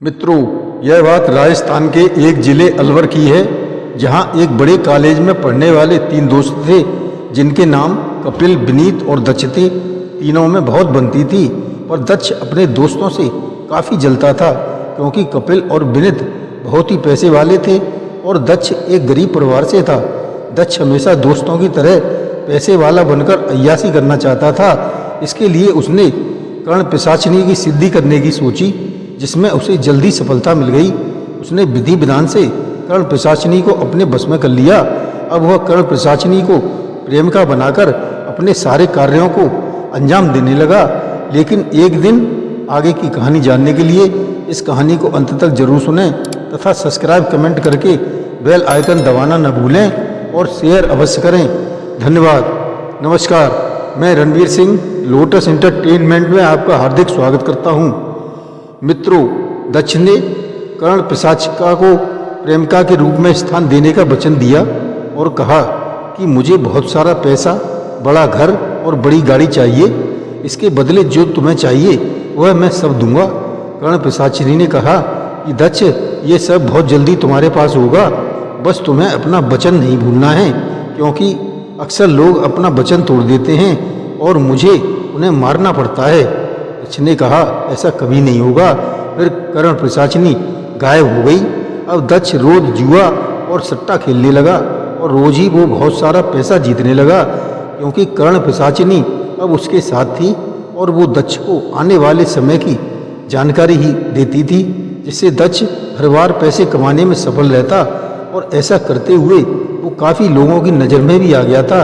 मित्रों, यह बात राजस्थान के एक जिले अलवर की है, जहां एक बड़े कॉलेज में पढ़ने वाले 3 दोस्त थे, जिनके नाम कपिल, विनीत और दक्ष थे। तीनों में बहुत बनती थी, पर दक्ष अपने दोस्तों से काफ़ी जलता था, क्योंकि कपिल और विनीत बहुत ही पैसे वाले थे और दक्ष एक गरीब परिवार से था। दक्ष हमेशा दोस्तों की तरह पैसे वाला बनकर अय्याशी करना चाहता था। इसके लिए उसने कर्ण पिशाचिनी की सिद्धि करने की सोची, जिसमें उसे जल्दी सफलता मिल गई। उसने विधि विधान से कर्ण पिशाचिनी को अपने बस में कर लिया। अब वह कर्ण पिशाचिनी को प्रेमिका बनाकर अपने सारे कार्यों को अंजाम देने लगा। लेकिन एक दिन आगे की कहानी जानने के लिए इस कहानी को अंत तक जरूर सुनें तथा सब्सक्राइब कमेंट करके बेल आइकन दबाना न भूलें और शेयर अवश्य करें। धन्यवाद। नमस्कार, मैं रणवीर सिंह लोटस एंटरटेनमेंट में आपका हार्दिक स्वागत करता हूँ। मित्रों, दक्ष ने कर्ण पिशाचिका को प्रेमिका के रूप में स्थान देने का वचन दिया और कहा कि मुझे बहुत सारा पैसा, बड़ा घर और बड़ी गाड़ी चाहिए। इसके बदले जो तुम्हें चाहिए वह मैं सब दूंगा। कर्ण पिशाचिनी ने कहा कि दक्ष, ये सब बहुत जल्दी तुम्हारे पास होगा, बस तुम्हें अपना वचन नहीं भूलना है, क्योंकि अक्सर लोग अपना वचन तोड़ देते हैं और मुझे उन्हें मारना पड़ता है। दक्ष ने कहा, ऐसा कभी नहीं होगा। फिर कर्ण पिशाचिनी गायब हो गई। अब दक्ष रोज जुआ और सट्टा खेलने लगा और रोज ही वो बहुत सारा पैसा जीतने लगा, क्योंकि कर्ण पिशाचिनी अब उसके साथ थी और वो दक्ष को आने वाले समय की जानकारी ही देती थी, जिससे दक्ष हर बार पैसे कमाने में सफल रहता और ऐसा करते हुए वो काफ़ी लोगों की नज़र में भी आ गया था।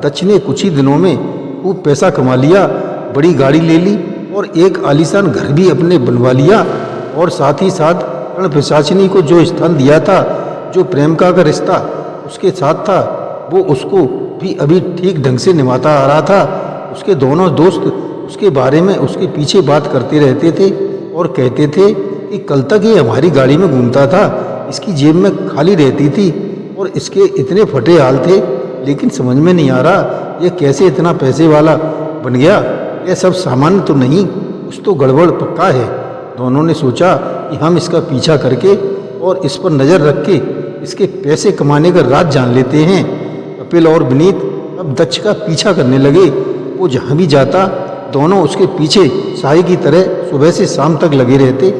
दक्ष ने कुछ ही दिनों में खूब पैसा कमा लिया, बड़ी गाड़ी ले ली और एक आलीशान घर भी अपने बनवा लिया। और साथ ही साथ कर्ण पिशाचिनी को जो स्थान दिया था, जो प्रेमिका का रिश्ता उसके साथ था, वो उसको भी अभी ठीक ढंग से निभाता आ रहा था। उसके दोनों दोस्त उसके बारे में उसके पीछे बात करते रहते थे और कहते थे कि कल तक ये हमारी गाड़ी में घूमता था, इसकी जेब में खाली रहती थी और इसके इतने फटे हाल थे, लेकिन समझ में नहीं आ रहा ये कैसे इतना पैसे वाला बन गया। यह सब सामान्य तो नहीं, कुछ तो गड़बड़ पक्का है। दोनों ने सोचा कि हम इसका पीछा करके और इस पर नज़र रख के इसके पैसे कमाने का राज जान लेते हैं। कपिल और विनीत अब दक्ष का पीछा करने लगे। वो जहाँ भी जाता दोनों उसके पीछे साई की तरह सुबह से शाम तक लगे रहते।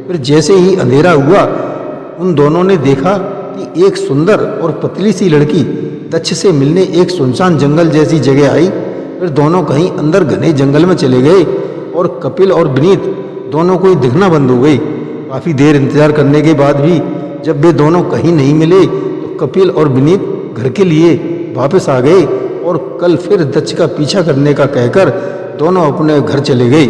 फिर जैसे ही अंधेरा हुआ, उन दोनों ने देखा कि एक सुंदर और पतली सी लड़की दक्ष से मिलने एक सुनसान जंगल जैसी जगह आई। फिर दोनों कहीं अंदर घने जंगल में चले गए और कपिल और विनीत दोनों को ही दिखना बंद हो गई। काफ़ी देर इंतजार करने के बाद भी जब वे दोनों कहीं नहीं मिले, तो कपिल और विनीत घर के लिए वापस आ गए और कल फिर दक्ष का पीछा करने का कहकर दोनों अपने घर चले गए।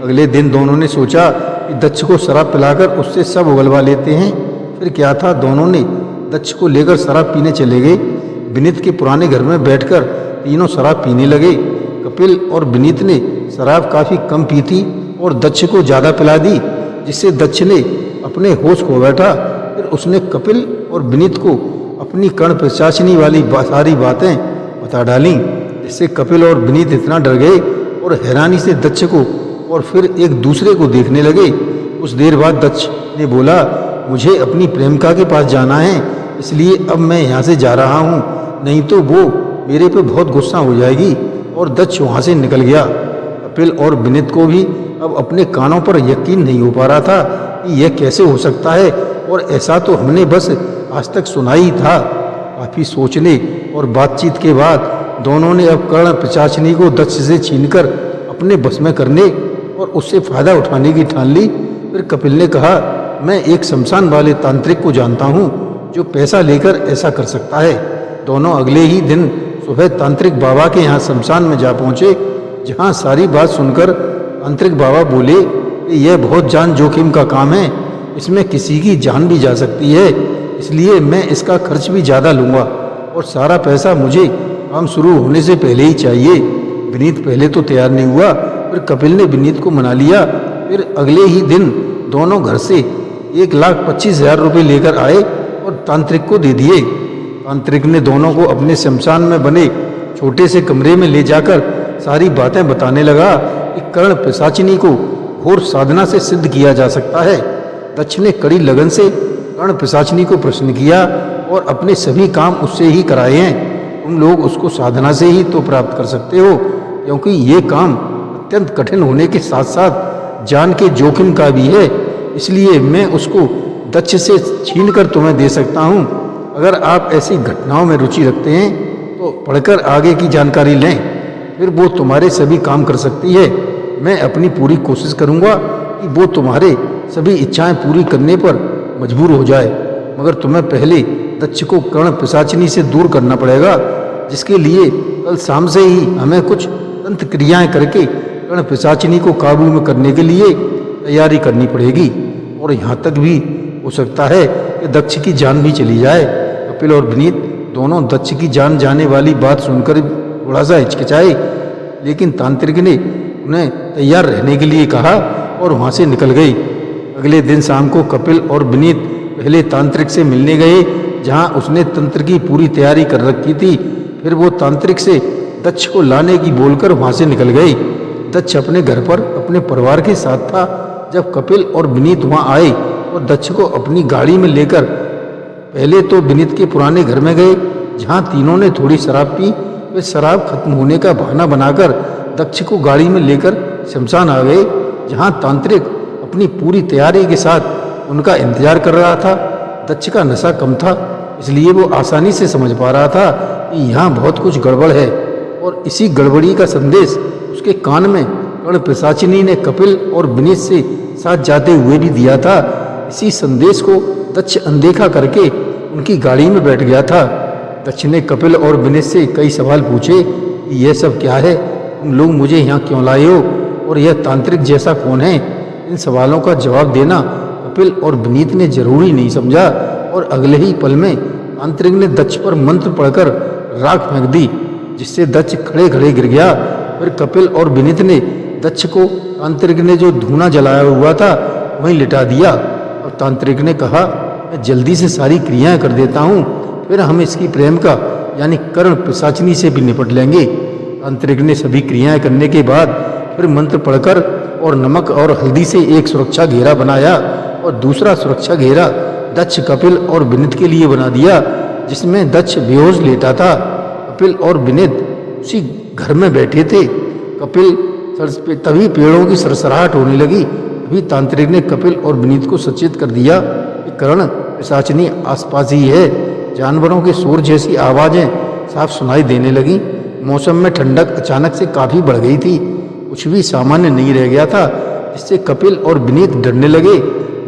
अगले दिन दोनों ने सोचा कि दक्ष को शराब पिलाकर उससे सब उगलवा लेते हैं। फिर क्या था, दोनों ने दक्ष को लेकर शराब पीने चले गए। विनीत के पुराने घर में बैठकर तीनों शराब पीने लगे। कपिल और विनीत ने शराब काफ़ी कम पी थी और दक्ष को ज़्यादा पिला दी, जिससे दक्ष ने अपने होश खो बैठा। फिर उसने कपिल और विनीत को अपनी कर्ण पिशाचिनी वाली सारी बातें बता डालीं, जिससे कपिल और विनीत इतना डर गए और हैरानी से दक्ष को और फिर एक दूसरे को देखने लगे। कुछ देर बाद दक्ष ने बोला, मुझे अपनी प्रेमिका के पास जाना है, इसलिए अब मैं यहाँ से जा रहा हूँ, नहीं तो वो मेरे पे बहुत गुस्सा हो जाएगी। और दक्ष वहाँ से निकल गया। कपिल और विनीत को भी अब अपने कानों पर यकीन नहीं हो पा रहा था कि यह कैसे हो सकता है, और ऐसा तो हमने बस आज तक सुना ही था। काफ़ी सोचने और बातचीत के बाद दोनों ने अब कर्ण पिशाचिनी को दक्ष से छीनकर अपने बस में करने और उससे फ़ायदा उठाने की ठान ली। फिर कपिल ने कहा, मैं एक शमशान वाले तांत्रिक को जानता हूँ जो पैसा लेकर ऐसा कर सकता है। दोनों अगले ही दिन सुबह तांत्रिक बाबा के यहाँ शमशान में जा पहुँचे, जहाँ सारी बात सुनकर तांत्रिक बाबा बोले कि यह बहुत जान जोखिम का काम है, इसमें किसी की जान भी जा सकती है, इसलिए मैं इसका खर्च भी ज़्यादा लूँगा और सारा पैसा मुझे काम शुरू होने से पहले ही चाहिए। विनीत पहले तो तैयार नहीं हुआ, फिर कपिल ने विनीत को मना लिया। फिर अगले ही दिन दोनों घर से 1,25,000 रुपये लेकर आए और तांत्रिक को दे दिए। तांत्रिक ने दोनों को अपने शमशान में बने छोटे से कमरे में ले जाकर सारी बातें बताने लगा कि कर्ण पिशाचिनी को घोर साधना से सिद्ध किया जा सकता है। दक्ष ने कड़ी लगन से कर्ण पिशाचिनी को प्रश्न किया और अपने सभी काम उससे ही कराए हैं। तुम लोग उसको साधना से ही तो प्राप्त कर सकते हो, क्योंकि ये काम अत्यंत कठिन होने के साथ साथ जान के जोखिम का भी है। इसलिए मैं उसको दक्ष से छीन कर तुम्हें दे सकता हूँ। अगर आप ऐसी घटनाओं में रुचि रखते हैं तो पढ़कर आगे की जानकारी लें, फिर वो तुम्हारे सभी काम कर सकती है। मैं अपनी पूरी कोशिश करूँगा कि वो तुम्हारे सभी इच्छाएं पूरी करने पर मजबूर हो जाए, मगर तुम्हें पहले दक्ष को कर्ण पिशाचिनी से दूर करना पड़ेगा, जिसके लिए कल शाम से ही हमें कुछ तंत्र क्रियाएं करके कर्ण पिशाचिनी को काबू में करने के लिए तैयारी करनी पड़ेगी। और यहाँ तक भी हो सकता है कि दक्ष की जान भी चली जाए। कपिल और विनीत दोनों दक्ष की जान जाने वाली बात सुनकर थोड़ा सा हिचकिचाए, लेकिन तांत्रिक ने उन्हें तैयार रहने के लिए कहा और वहाँ से निकल गई। अगले दिन शाम को कपिल और विनीत पहले तांत्रिक से मिलने गए, जहाँ उसने तंत्र की पूरी तैयारी कर रखी थी। फिर वो तांत्रिक से दक्ष को लाने की बोलकर वहाँ से निकल गई। दक्ष अपने घर पर अपने परिवार के साथ था जब कपिल और विनीत वहाँ आए और दक्ष को अपनी गाड़ी में लेकर पहले तो विनीत के पुराने घर में गए, जहाँ तीनों ने थोड़ी शराब पी। वे शराब खत्म होने का बहाना बनाकर दक्ष को गाड़ी में लेकर शमशान आ गए, जहाँ तांत्रिक अपनी पूरी तैयारी के साथ उनका इंतजार कर रहा था। दक्ष का नशा कम था, इसलिए वो आसानी से समझ पा रहा था कि यहाँ बहुत कुछ गड़बड़ है, और इसी गड़बड़ी का संदेश उसके कान में कर्ण पिशाचिनी ने कपिल और विनीत से साथ जाते हुए भी दिया था। इसी संदेश को दक्ष अनदेखा करके उनकी गाड़ी में बैठ गया था। दक्ष ने कपिल और विनीत से कई सवाल पूछे कि यह सब क्या है, तुम लोग मुझे यहाँ क्यों लाए हो, और यह तांत्रिक जैसा कौन है। इन सवालों का जवाब देना कपिल और विनीत ने जरूरी नहीं समझा, और अगले ही पल में तांत्रिक ने दक्ष पर मंत्र पढ़कर राख फेंक दी, जिससे दक्ष खड़े खड़े गिर गया। फिर कपिल और विनीत ने दक्ष को तांत्रिक ने जो धूना जलाया हुआ था वहीं लिटा दिया, और तांत्रिक ने कहा, मैं जल्दी से सारी क्रियाएं कर देता हूँ, फिर हम इसकी प्रेम का यानी कर्ण पिशाचिनी से भी निपट लेंगे। तांत्रिक ने सभी क्रियाएं करने के बाद फिर मंत्र पढ़कर और नमक और हल्दी से एक सुरक्षा घेरा बनाया और दूसरा सुरक्षा घेरा दक्ष, कपिल और विनीत के लिए बना दिया, जिसमें दक्ष बेहोश लेटा था। कपिल और विनीत उसी घर में बैठे थे। कपिल तभी पेड़ों की सरसराहट होने लगी। तभी तांत्रिक ने कपिल और विनीत को सचेत कर दिया कि कर्ण पिशाचिनी आसपास ही है। जानवरों के शोर जैसी आवाजें साफ सुनाई देने लगी। मौसम में ठंडक अचानक से काफी बढ़ गई थी। कुछ भी सामान्य नहीं रह गया था, जिससे कपिल और विनीत डरने लगे।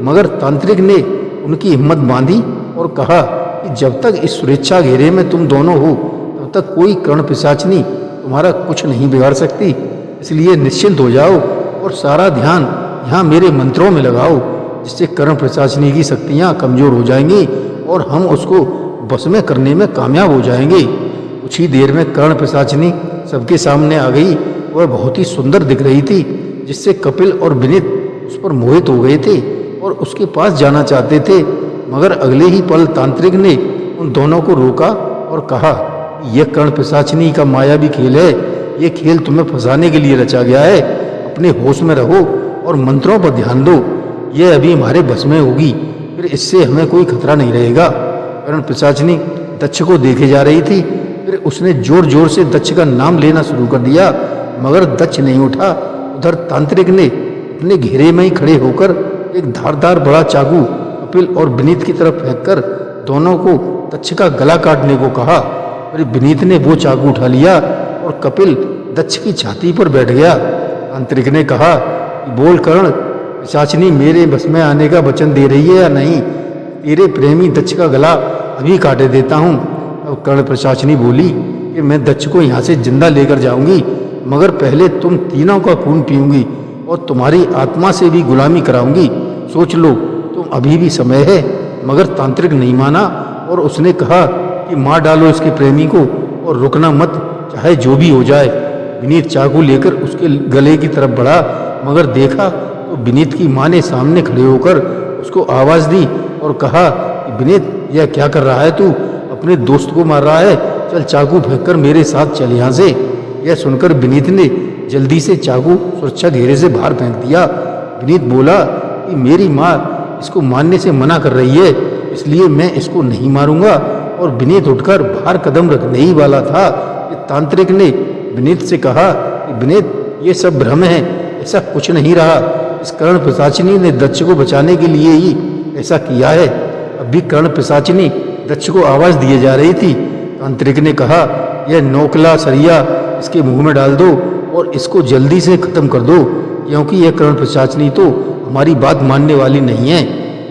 मगर तांत्रिक ने उनकी हिम्मत बांधी और कहा कि जब तक इस सुरक्षा घेरे में तुम दोनों हो तब तक कोई कर्ण पिशाचिनी तुम्हारा कुछ नहीं बिगाड़ सकती। इसलिए निश्चिंत हो जाओ और सारा ध्यान यहाँ मेरे मंत्रों में लगाओ, जिससे कर्ण पिशाचिनी की शक्तियाँ कमजोर हो जाएंगी और हम उसको बस में करने में कामयाब हो जाएंगे। कुछ ही देर में कर्ण पिशाचिनी सबके सामने आ गई। वह बहुत ही सुंदर दिख रही थी, जिससे कपिल और विनीत उस पर मोहित हो गए थे और उसके पास जाना चाहते थे। मगर अगले ही पल तांत्रिक ने उन दोनों को रोका और कहा, यह कर्ण पिशाचिनी का मायावी खेल है। यह खेल तुम्हें फंसाने के लिए रचा गया है। अपने होश में रहो और मंत्रों पर ध्यान दो। यह अभी हमारे बस में होगी, फिर इससे हमें कोई खतरा नहीं रहेगा। कर्ण पिशाचिनी दक्ष को देखे जा रही थी। फिर उसने जोर जोर से दक्ष का नाम लेना शुरू कर दिया, मगर दक्ष नहीं उठा। उधर तांत्रिक ने अपने घेरे में ही खड़े होकर एक धारदार बड़ा चाकू कपिल और विनीत की तरफ फेंककर दोनों को दक्ष का गला काटने को कहा। फिर विनीत ने वो चाकू उठा लिया और कपिल दक्ष की छाती पर बैठ गया। तांत्रिक ने कहा, बोल कर्ण पिशाचिनी, मेरे बस में आने का वचन दे रही है या नहीं? तेरे प्रेमी दक्ष का गला अभी काटे देता हूँ। अब कर्ण पिशाचिनी बोली कि मैं दक्ष को यहाँ से जिंदा लेकर जाऊंगी, मगर पहले तुम तीनों का खून पीऊंगी और तुम्हारी आत्मा से भी गुलामी कराऊंगी। सोच लो, तुम अभी भी समय है। मगर तांत्रिक नहीं माना और उसने कहा कि मार डालो इसके प्रेमी को और रुकना मत, चाहे जो भी हो जाए। विनीत चाकू लेकर उसके गले की तरफ बढ़ा, मगर देखा तो विनीत की माँ ने सामने खड़े होकर उसको आवाज़ दी और कहा, विनीत यह क्या कर रहा है तू? अपने दोस्त को मार रहा है। चल चाकू फेंककर मेरे साथ चल यहाँ से। यह सुनकर विनीत ने जल्दी से चाकू सुरक्षा घेरे से बाहर फेंक दिया। विनीत बोला कि मेरी माँ इसको मारने से मना कर रही है, इसलिए मैं इसको नहीं मारूंगा। और विनीत उठकर बाहर कदम रखने ही वाला था कि तांत्रिक ने विनीत से कहा कि विनीत, ये सब भ्रम है, ऐसा कुछ नहीं रहा। इस कर्ण पिशाचिनी ने दक्ष को बचाने के लिए ही ऐसा किया है। अभी कर्ण पिशाचिनी दक्ष को आवाज दिए जा रही थी। तांत्रिक ने कहा, यह नोकला सरिया इसके मुंह में डाल दो और इसको जल्दी से खत्म कर दो, क्योंकि यह कर्ण पिशाचिनी तो हमारी बात मानने वाली नहीं है।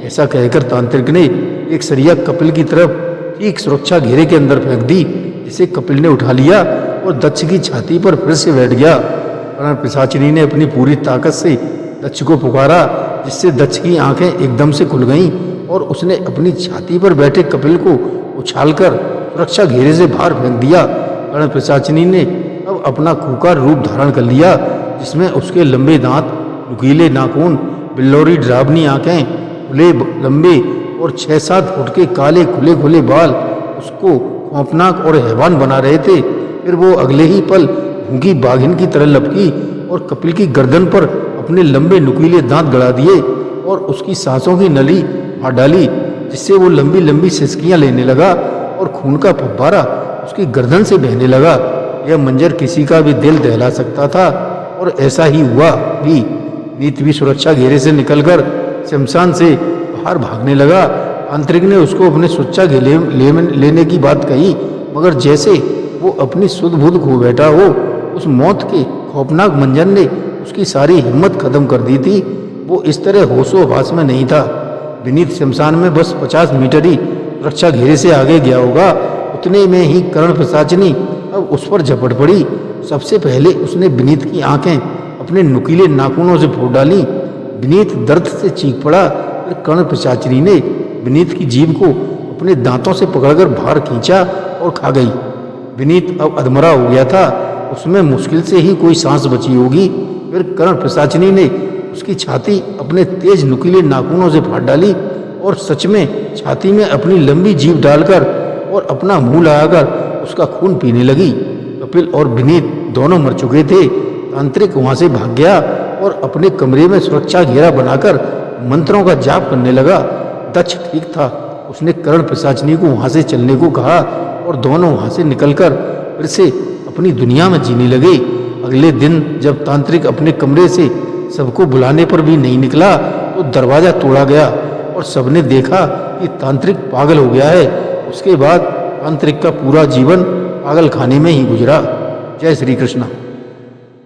ऐसा कहकर तांत्रिक ने एक सरिया कपिल की तरफ ठीक सुरक्षा घेरे के अंदर फेंक दी, जिसे कपिल ने उठा लिया और दक्ष की छाती पर फिर से बैठ गया। कर्ण पिशाचिनी ने अपनी पूरी ताकत से दक्ष को पुकारा, जिससे दक्ष की आंखें एकदम से खुल गईं और उसने अपनी छाती पर बैठे कपिल को उछालकर सुरक्षा घेरे से बाहर फेंक दिया। कर्ण पिशाचिनी ने अब अपना खूंखार रूप धारण कर लिया, जिसमें उसके लंबे दांत, नुकीले नाखून, बिल्लौरी डरावनी आंखें, खुले लंबे और 6-7 फुट के काले खुले खुले बाल उसको खौफनाक और हैवान बना रहे थे। फिर वो अगले ही पल भूखी बाघिन की तरह लपकी और कपिल की गर्दन पर अपने लंबे नुकीले दांत गड़ा दिए और उसकी सांसों की नली फाड़ डाली, जिससे वो लंबी लंबी सिसकियां लेने लगा और खून का फव्वारा उसकी गर्दन से बहने लगा। यह मंजर किसी का भी दिल दहला सकता था और ऐसा ही हुआ भी। नीत भी सुरक्षा घेरे से निकलकर शमशान से बाहर भागने लगा। तांत्रिक ने उसको अपने सुरक्षा घेरे लेने की बात कही, मगर जैसे वो अपनी सुध बुध खो बैठा हो, उस मौत के खौफनाक मंजर ने उसकी सारी हिम्मत खत्म कर दी थी। वो इस तरह होशो हवास में नहीं था। विनीत शमशान में बस 50 मीटर ही सुरक्षा घेरे से आगे गया होगा। उतने में ही कर्ण पिशाचिनी अब उस पर झपट पड़ी। सबसे पहले उसने विनीत की आंखें अपने नुकीले नाखूनों से फोड़ डाली। विनीत दर्द से चीख पड़ा। फिर कर्ण पिशाचिनी ने विनीत की जीभ को अपने दांतों से पकड़कर बाहर खींचा और खा गई। विनीत अब अधमरा हो गया था, उसमें मुश्किल से ही कोई सांस बची होगी। फिर कर्ण पिशाचिनी ने उसकी छाती अपने तेज नुकीले नाखूनों से फाड़ डाली और सच में छाती में अपनी लंबी जीभ डालकर और अपना मुंह लगाकर उसका खून पीने लगी। कपिल और विनीत दोनों मर चुके थे। तांत्रिक वहां से भाग गया और अपने कमरे में सुरक्षा घेरा बनाकर मंत्रों का जाप करने लगा। दक्ष ठीक था, उसने कर्ण पिशाचिनी को वहां से चलने को कहा और दोनों वहां से निकलकर फिर से अपनी दुनिया में जीने लगे। अगले दिन जब तांत्रिक अपने कमरे से सबको बुलाने पर भी नहीं निकला तो दरवाजा तोड़ा गया और सबने देखा कि तांत्रिक पागल हो गया है। उसके बाद तांत्रिक का पूरा जीवन पागल खाने में ही गुजरा। जय श्री कृष्ण।